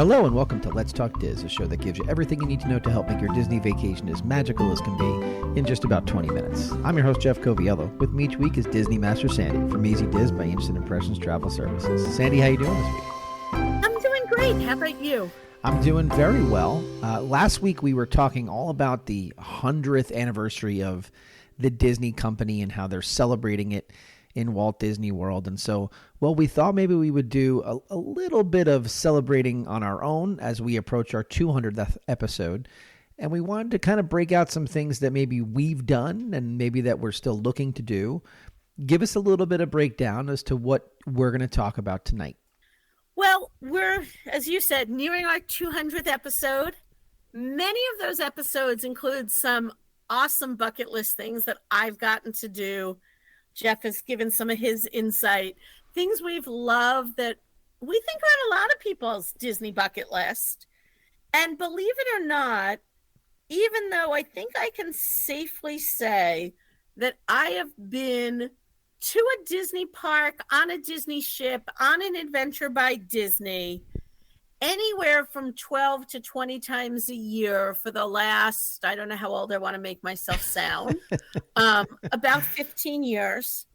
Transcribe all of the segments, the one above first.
Hello and welcome to Let's Talk Diz, a show that gives you everything you need to know to help make your Disney vacation as magical as can be in just about 20 minutes. I'm your host, Jeff Coviello. With me each week is Disney Master Sandy from Easy Diz by Instant Impressions Travel Services. Sandy, how you doing this week? I'm doing great. How about you? I'm doing very well. Last week we were talking all about the 100th anniversary of the Disney company and how they're celebrating it in Walt Disney World. And so, well, we thought maybe we would do a little bit of celebrating on our own as we approach our 200th episode. And we wanted to kind of break out some things that maybe we've done and maybe that we're still looking to do. Give us a little bit of breakdown as to what we're going to talk about tonight. Well, we're, as you said, nearing our 200th episode. Many of those episodes include some awesome bucket list things that I've gotten to do. Jeff has given some of his insight, things we've loved that we think are on a lot of people's Disney bucket list. And believe it or not, even though I think I can safely say that I have been to a Disney park, on a Disney ship, on an adventure by Disney, anywhere from 12 to 20 times a year for the last, I don't know how old I want to make myself sound, about 15 years.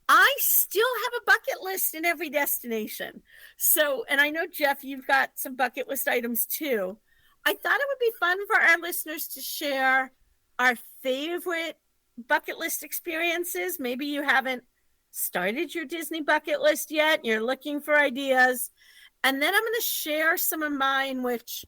I still have a bucket list in every destination. So, and I know, Jeff, you've got some bucket list items too. I thought it would be fun for our listeners to share our favorite bucket list experiences. Maybe you haven't started your Disney bucket list yet. You're looking for ideas. And then I'm going to share some of mine, which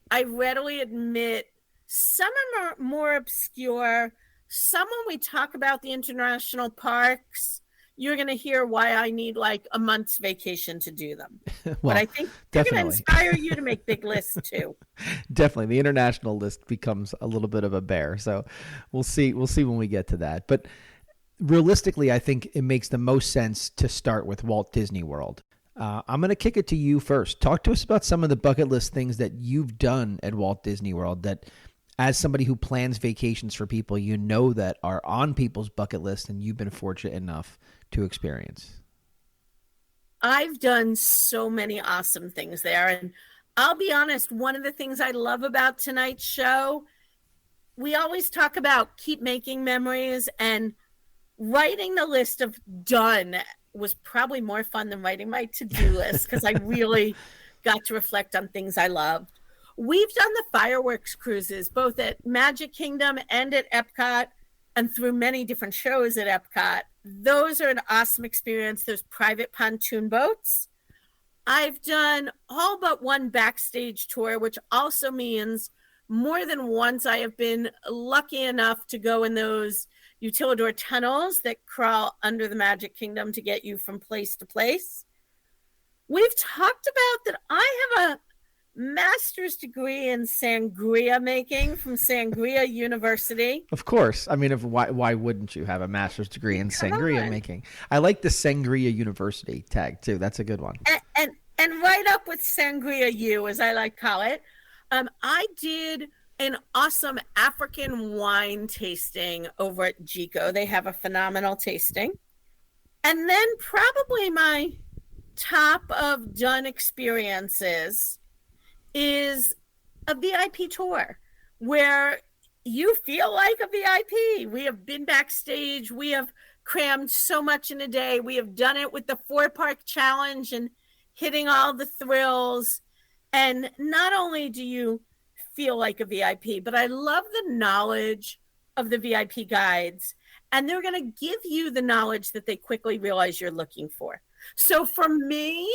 I readily admit, some are more obscure. Some, when we talk about the international parks, you're going to hear why I need like a month's vacation to do them. Well, but I think they're going to inspire you to make big lists too. Definitely. The international list becomes a little bit of a bear. So we'll see when we get to that. But realistically, I think it makes the most sense to start with Walt Disney World. I'm going to kick it to you first. Talk to us about some of the bucket list things that you've done at Walt Disney World that, as somebody who plans vacations for people, you know that are on people's bucket list and you've been fortunate enough to experience. I've done so many awesome things there. And I'll be honest, one of the things I love about tonight's show, we always talk about keep making memories, and writing the list of done was probably more fun than writing my to-do list because I really got to reflect on things I loved. We've done the fireworks cruises, both at Magic Kingdom and at Epcot, and through many different shows at Epcot. Those are an awesome experience. Those private pontoon boats. I've done all but one backstage tour, which also means more than once I have been lucky enough to go in those utilidor tunnels that crawl under the Magic Kingdom to get you from place to place. We've talked about that I have a master's degree in sangria making from Sangria University. Of course. I mean, why wouldn't you have a master's degree in sangria making? I like the Sangria University tag too. That's a good one. And right up with Sangria U, as I like to call it. I did an awesome African wine tasting over at Gico. They have a phenomenal tasting. And then probably my top of done experiences is a VIP tour where you feel like a VIP. We have been backstage. We have crammed so much in a day. We have done it with the 4-park challenge and hitting all the thrills. And not only do you feel like a VIP, but I love the knowledge of the VIP guides, and they're going to give you the knowledge that they quickly realize you're looking for. So for me,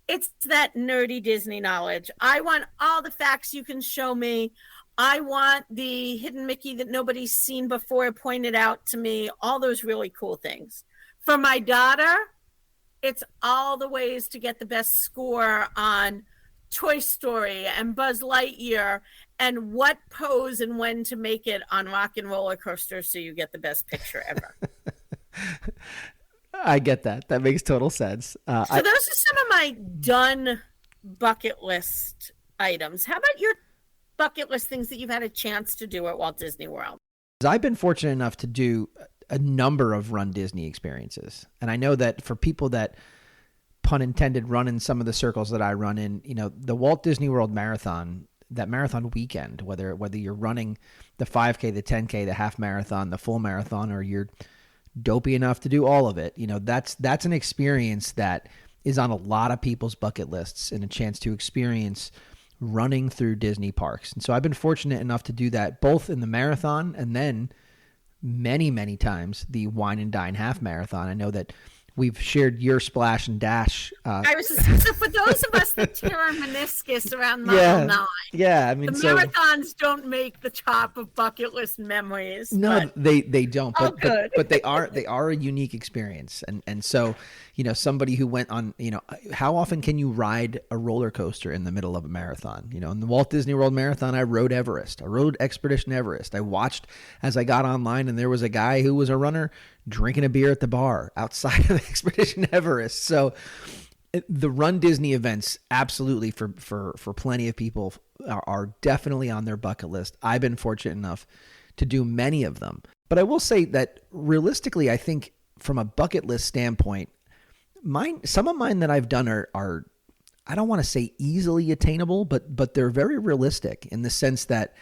it's that nerdy Disney knowledge. I want all the facts you can show me. I want the hidden Mickey that nobody's seen before pointed out to me, all those really cool things. For my daughter, it's all the ways to get the best score on Toy Story and Buzz Lightyear, and what pose and when to make it on Rock and Roller Coaster so you get the best picture ever. I get that. That makes total sense. So those are some of my done bucket list items. How about your bucket list things that you've had a chance to do at Walt Disney World? I've been fortunate enough to do a number of Run Disney experiences. And I know that for people that pun intended, run in some of the circles that I run in, the Walt Disney World Marathon, that marathon weekend, whether you're running the 5K, the 10K, the half marathon, the full marathon, or you're dopey enough to do all of it, that's an experience that is on a lot of people's bucket lists, and a chance to experience running through Disney parks. And so I've been fortunate enough to do that both in the marathon and then many, many times the Wine and Dine half marathon. I know that we've shared your splash and dash. I was just, so for those of us that tear our meniscus around mile 9. Yeah, I mean, the marathons don't make the top of bucket list memories. No, they don't. But they are a unique experience. And so, somebody who went on, how often can you ride a roller coaster in the middle of a marathon? In the Walt Disney World Marathon, I rode Everest. I rode Expedition Everest. I watched as I got online, and there was a guy who was a runner drinking a beer at the bar outside of Expedition Everest. So the Run Disney events, absolutely, for plenty of people, are definitely on their bucket list. I've been fortunate enough to do many of them. But I will say that realistically, I think from a bucket list standpoint, some of mine that I've done are I don't want to say easily attainable, but they're very realistic in the sense that,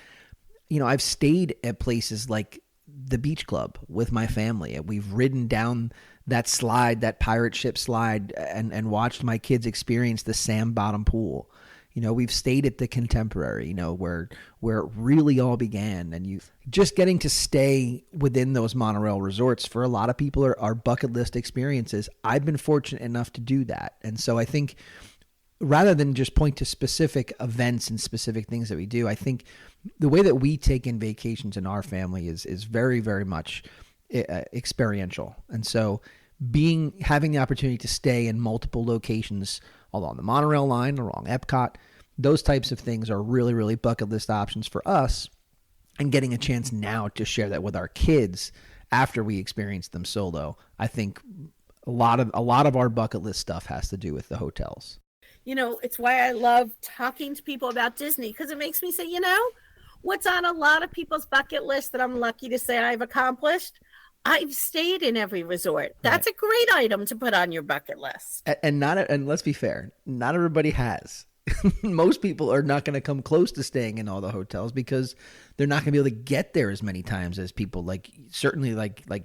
I've stayed at places like the Beach Club with my family. We've ridden down that slide, that pirate ship slide, and watched my kids experience the sand bottom pool. We've stayed at the Contemporary, where it really all began. And you just getting to stay within those monorail resorts for a lot of people are bucket list experiences. I've been fortunate enough to do that. And so I think rather than just point to specific events and specific things that we do, I think the way that we take in vacations in our family is very, very much experiential. And so having the opportunity to stay in multiple locations along the monorail line, along Epcot, those types of things are really, really bucket list options for us. And getting a chance now to share that with our kids after we experience them solo, I think a lot of our bucket list stuff has to do with the hotels. It's why I love talking to people about Disney, because it makes me say, what's on a lot of people's bucket list that I'm lucky to say I've accomplished? I've stayed in every resort. That's right. A great item to put on your bucket list. And let's be fair, not everybody has. Most people are not going to come close to staying in all the hotels because they're not going to be able to get there as many times as people like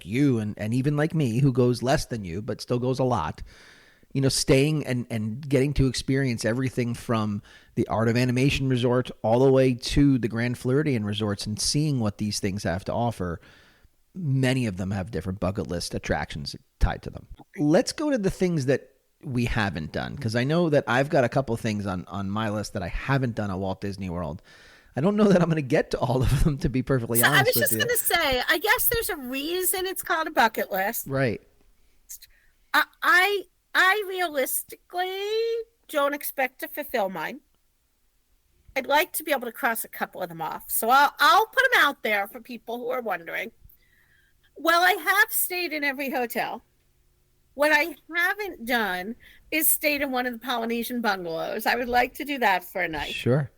you and even like me, who goes less than you but still goes a lot. Staying and getting to experience everything from the Art of Animation Resort all the way to the Grand Floridian resorts and seeing what these things have to offer. Many of them have different bucket list attractions tied to them. Let's go to the things that we haven't done, because I know that I've got a couple things on my list that I haven't done at Walt Disney World. I don't know that I'm going to get to all of them, to be perfectly honest with you. I was just going to say, I guess there's a reason it's called a bucket list. Right. I realistically don't expect to fulfill mine. I'd like to be able to cross a couple of them off. So I'll put them out there for people who are wondering. Well, I have stayed in every hotel. What I haven't done is stayed in one of the Polynesian bungalows. I would like to do that for a night. Sure.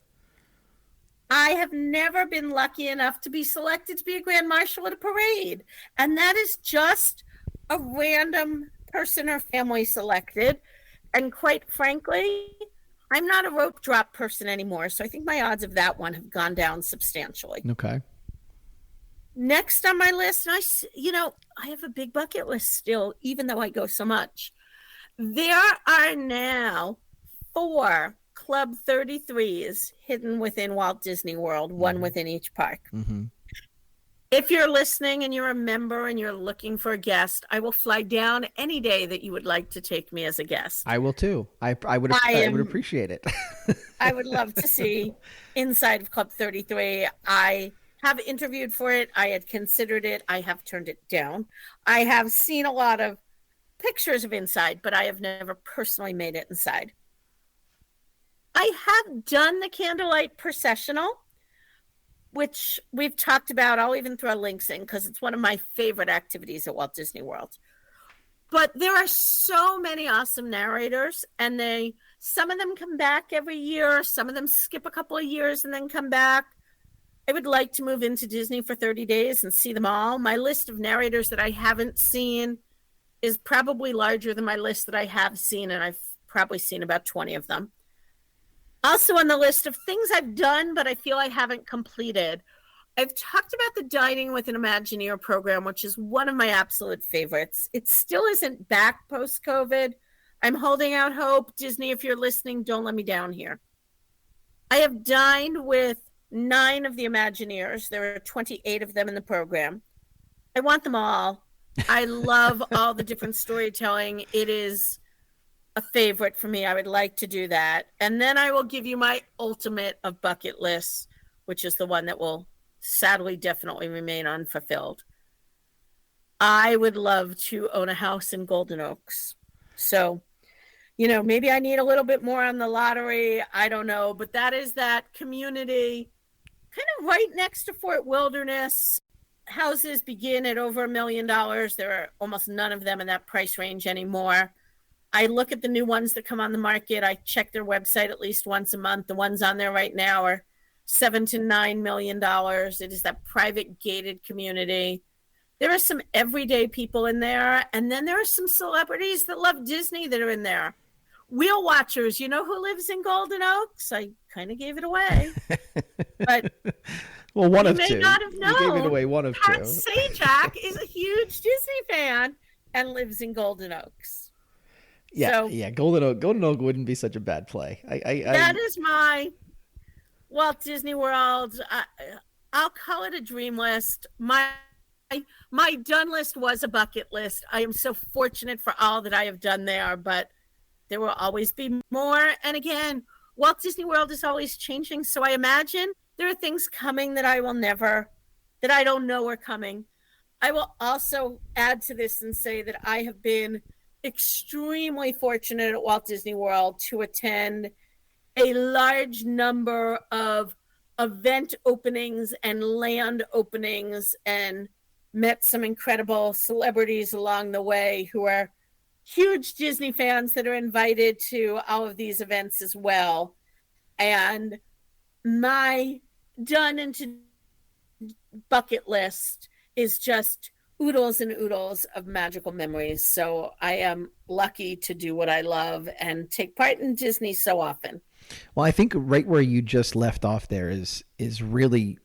I have never been lucky enough to be selected to be a Grand Marshal at a parade. And that is just a random person or family selected. And quite frankly, I'm not a rope drop person anymore. So I think my odds of that one have gone down substantially. Okay. Next on my list, I have a big bucket list still, even though I go so much. There are now 4 Club 33s hidden within Walt Disney World, one within each park. Mm-hmm. If you're listening and you're a member and you're looking for a guest, I will fly down any day that you would like to take me as a guest. I will too. I would appreciate it. I would love to see inside of Club 33. I have interviewed for it. I had considered it. I have turned it down. I have seen a lot of pictures of inside, but I have never personally made it inside. I have done the candlelight processional, which we've talked about. I'll even throw links in because it's one of my favorite activities at Walt Disney World. But there are so many awesome narrators, and some of them come back every year. Some of them skip a couple of years and then come back. I would like to move into Disney for 30 days and see them all. My list of narrators that I haven't seen is probably larger than my list that I have seen, and I've probably seen about 20 of them. Also on the list of things I've done, but I feel I haven't completed, I've talked about the Dining with an Imagineer program, which is one of my absolute favorites. It still isn't back post-COVID. I'm holding out hope. Disney, if you're listening, don't let me down here. I have dined with 9 of the Imagineers. There are 28 of them in the program. I want them all. I love all the different storytelling. It is a favorite for me. I would like to do that. And then I will give you my ultimate of bucket lists, which is the one that will sadly definitely remain unfulfilled. I would love to own a house in Golden Oaks. So, maybe I need a little bit more on the lottery. I don't know. But that is that community kind of right next to Fort Wilderness. Houses begin at over $1 million. There are almost none of them in that price range anymore. I look at the new ones that come on the market. I check their website at least once a month. The ones on there right now are $7 to $9 million. It is that private gated community. There are some everyday people in there. And then there are some celebrities that love Disney that are in there. Wheel watchers, you know who lives in Golden Oaks? I kind of gave it away. But well, one of two. You may not have known. You gave it away, one of Pat two. Sajak is a huge Disney fan and lives in Golden Oaks. Yeah, Golden Oak wouldn't be such a bad play. That is my Walt Disney World. I'll call it a dream list. My done list was a bucket list. I am so fortunate for all that I have done there, but there will always be more. And again, Walt Disney World is always changing. So I imagine there are things coming that I don't know are coming. I will also add to this and say that I have been extremely fortunate at Walt Disney World to attend a large number of event openings and land openings and met some incredible celebrities along the way who are huge Disney fans that are invited to all of these events as well. And my done and to bucket list is just oodles and oodles of magical memories. So I am lucky to do what I love and take part in Disney so often. Well, I think right where you just left off there is really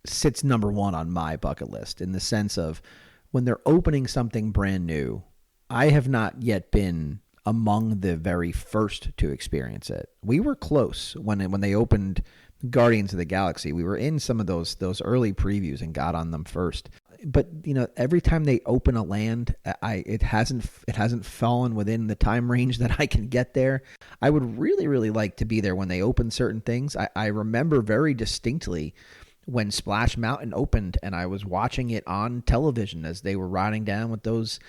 sits number one on my bucket list, in the sense of when they're opening something brand new. I have not yet been among the very first to experience it. We were close when they opened Guardians of the Galaxy. We were in some of those early previews and got on them first. But every time they open a land, it hasn't fallen within the time range that I can get there. I would really, really like to be there when they open certain things. I remember very distinctly when Splash Mountain opened, and I was watching it on television as they were riding down with those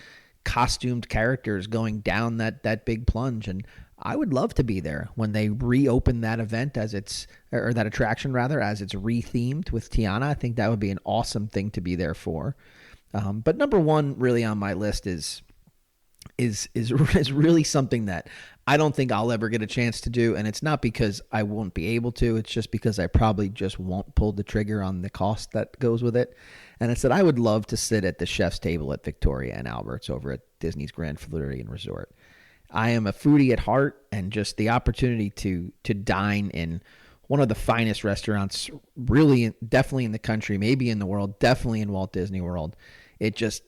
costumed characters going down that big plunge. And I would love to be there when they reopen that event or that attraction rather, as it's rethemed with Tiana. I think that would be an awesome thing to be there for. But number one really on my list is really something that I don't think I'll ever get a chance to do. And it's not because I won't be able to. It's just because I probably just won't pull the trigger on the cost that goes with it. And it's that I would love to sit at the chef's table at Victoria and Albert's over at Disney's Grand Floridian Resort. I am a foodie at heart, and just the opportunity to dine in one of the finest restaurants, really, definitely in the country, maybe in the world, definitely in Walt Disney World. It just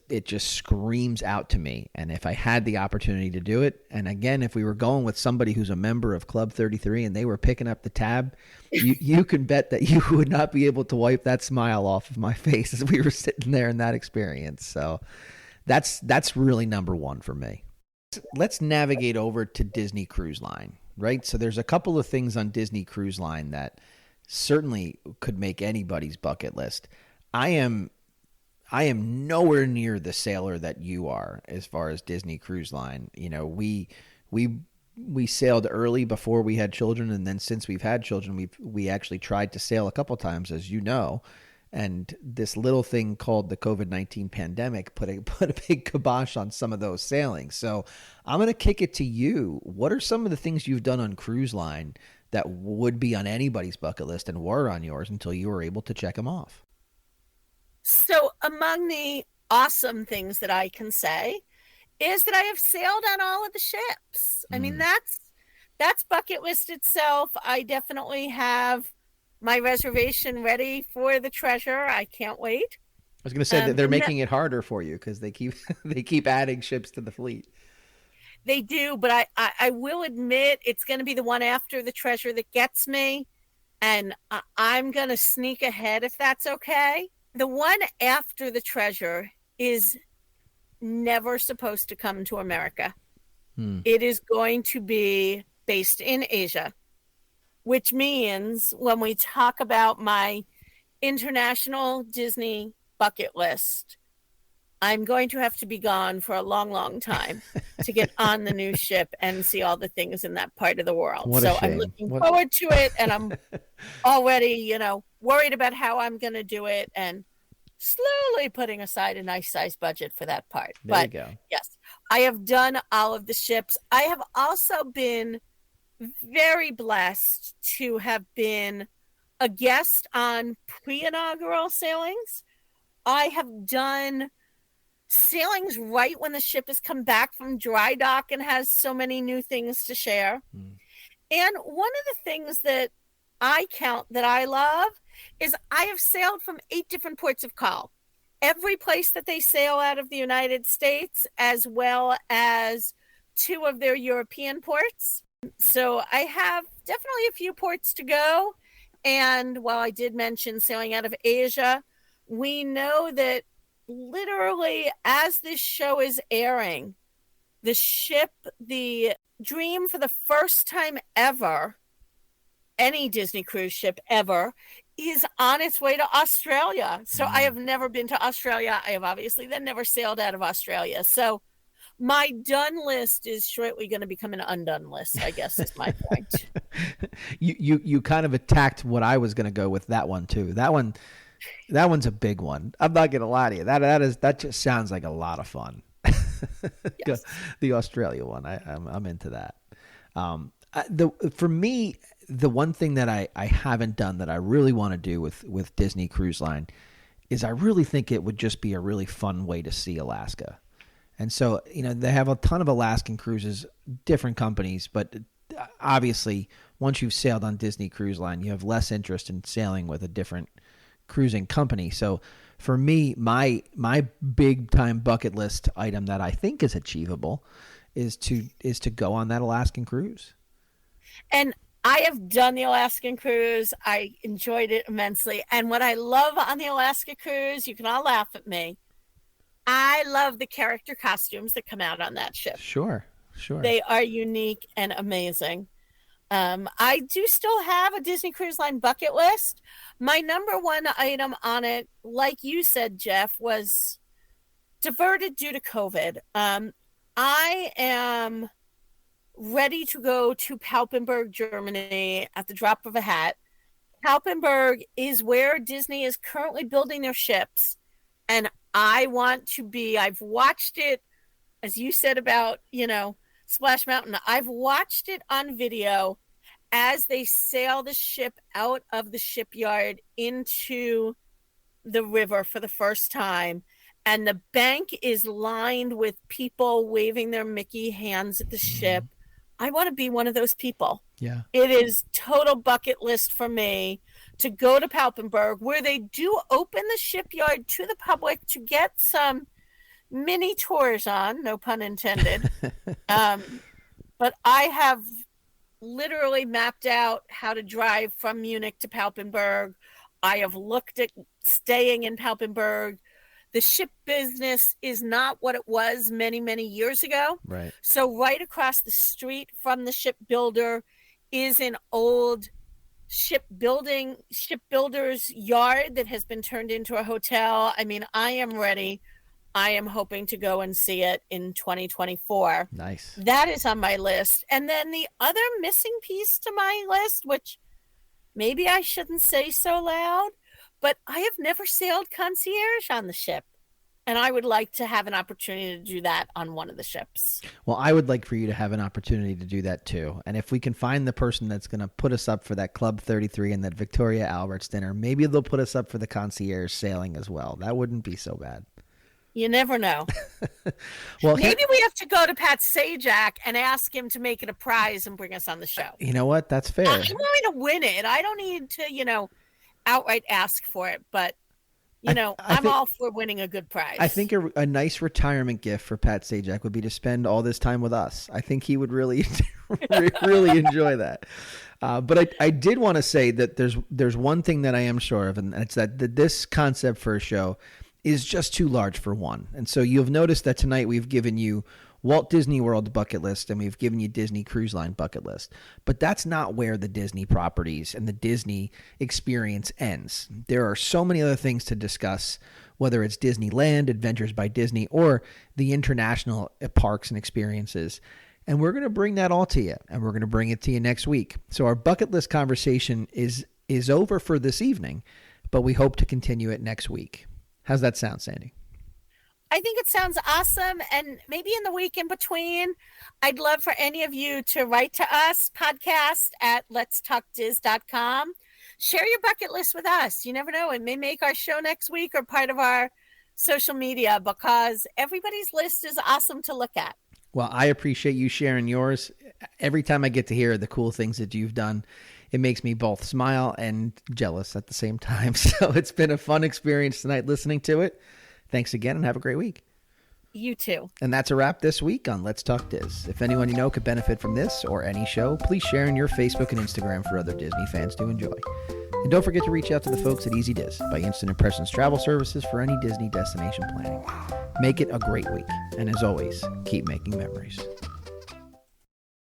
screams out to me. And if I had the opportunity to do it, and again, if we were going with somebody who's a member of Club 33 and they were picking up the tab, you can bet that you would not be able to wipe that smile off of my face as we were sitting there in that experience. So that's really number one for me. Let's navigate over to Disney Cruise Line, right? So there's a couple of things on Disney Cruise Line that certainly could make anybody's bucket list. I am nowhere near the sailor that you are as far as Disney Cruise Line. We sailed early before we had children, and then since we've had children, we actually tried to sail a couple times, as you know. And this little thing called the COVID-19 pandemic put a big kibosh on some of those sailings. So I'm going to kick it to you. What are some of the things you've done on Cruise Line that would be on anybody's bucket list and were on yours until you were able to check them off? So among the awesome things that I can say is that I have sailed on all of the ships. I mean, that's that's bucket list itself. I definitely have my reservation ready for the treasure. I can't wait. I was going to say that they're And making it harder for you because they keep they keep adding ships to the fleet. they do, but I will admit it's going to be the one after the treasure that gets me. And I'm going to sneak ahead if that's okay. The one after the treasure is never supposed to come to America. It is going to be based in Asia, which means when we talk about my international Disney bucket list, I'm going to have to be gone for a long, long time to get on the new ship and see all the things in that part of the world. What a so I'm shame. looking forward to it, and I'm already, worried about how I'm going to do it and slowly putting aside a nice size budget for that part. There you go. Yes, I have done all of the ships. I have also been very blessed to have been a guest on pre-inaugural sailings. I have done sailings right when the ship has come back from dry dock and has so many new things to share. And one of the things that I count that I love is I have sailed from 8 different ports of call. Every place that they sail out of the United States, as well as 2 of their European ports. So I have definitely a few ports to go. And while I did mention sailing out of Asia, we know that literally as this show is airing, the ship, the Dream, for the first time ever, any Disney cruise ship ever, is on its way to Australia. So I have never been to Australia. I have obviously then never sailed out of Australia. So my done list is shortly going to become an undone list, I guess is my point. You kind of attacked what I was going to go with that one too. That one's a big one. I'm not going to lie to you. That just sounds like a lot of fun. Yes. The Australia one, I'm into that. For me, the one thing that I haven't done that I really want to do with Disney Cruise Line is I really think it would just be a really fun way to see Alaska. And so, they have a ton of Alaskan cruises, different companies, but obviously once you've sailed on Disney Cruise Line, you have less interest in sailing with a different cruising company. So for me, my big time bucket list item that I think is achievable is to go on that Alaskan cruise. And I have done the Alaskan cruise. I enjoyed it immensely. And what I love on the Alaska cruise, you can all laugh at me, I love the character costumes that come out on that ship. Sure. They are unique and amazing. I do still have a Disney Cruise Line bucket list. My number one item on it, like you said, Jeff, was diverted due to COVID. I am ready to go to Papenburg, Germany at the drop of a hat. Papenburg is where Disney is currently building their ships. And I want to be, I've watched it, as you said about, Splash Mountain. I've watched it on video as they sail the ship out of the shipyard into the river for the first time. And the bank is lined with people waving their Mickey hands at the ship. I want to be one of those people. Yeah. It is total bucket list for me to go to Papenburg, where they do open the shipyard to the public to get some mini tours on, no pun intended. But I have literally mapped out how to drive from Munich to Papenburg. I have looked at staying in Papenburg. The ship business is not what it was many, many years ago. Right. So right across the street from the shipbuilder is an old shipbuilder's yard that has been turned into a hotel. I mean, I am ready. I am hoping to go and see it in 2024. Nice. That is on my list. And then the other missing piece to my list, which maybe I shouldn't say so loud, but I have never sailed concierge on the ship. And I would like to have an opportunity to do that on one of the ships. Well, I would like for you to have an opportunity to do that too. And if we can find the person that's going to put us up for that Club 33 and that Victoria Albert's dinner, maybe they'll put us up for the concierge sailing as well. That wouldn't be so bad. You never know. Well, maybe we have to go to Pat Sajak and ask him to make it a prize and bring us on the show. You know what? That's fair. I'm going to win it. I don't need to, outright ask for it, but I'm all for winning a good prize. I think a nice retirement gift for Pat Sajak would be to spend all this time with us. I think he would really, really enjoy that. But I did want to say that there's one thing that I am sure of, and it's that this concept for a show is just too large for one. And so you've noticed that tonight we've given you Walt Disney World bucket list and we've given you Disney Cruise Line bucket list. But that's not where the Disney properties and the Disney experience ends. There are so many other things to discuss, whether it's Disneyland, Adventures by Disney, or the international parks and experiences. And we're going to bring that all to you, and we're going to bring it to you next week. So our bucket list conversation is over for this evening, but we hope to continue it next week. How's that sound, Sandy? I think it sounds awesome. And maybe in the week in between, I'd love for any of you to write to us, podcast at letstalkdiz.com. Share your bucket list with us. You never know. It may make our show next week or part of our social media, because everybody's list is awesome to look at. Well, I appreciate you sharing yours. Every time I get to hear the cool things that you've done, it makes me both smile and jealous at the same time. So it's been a fun experience tonight listening to it. Thanks again and have a great week. You too. And that's a wrap this week on Let's Talk Diz. If anyone you know could benefit from this or any show, please share in your Facebook and Instagram for other Disney fans to enjoy. And don't forget to reach out to the folks at Easy Diz by Instant Impressions Travel Services for any Disney destination planning. Make it a great week. And as always, keep making memories.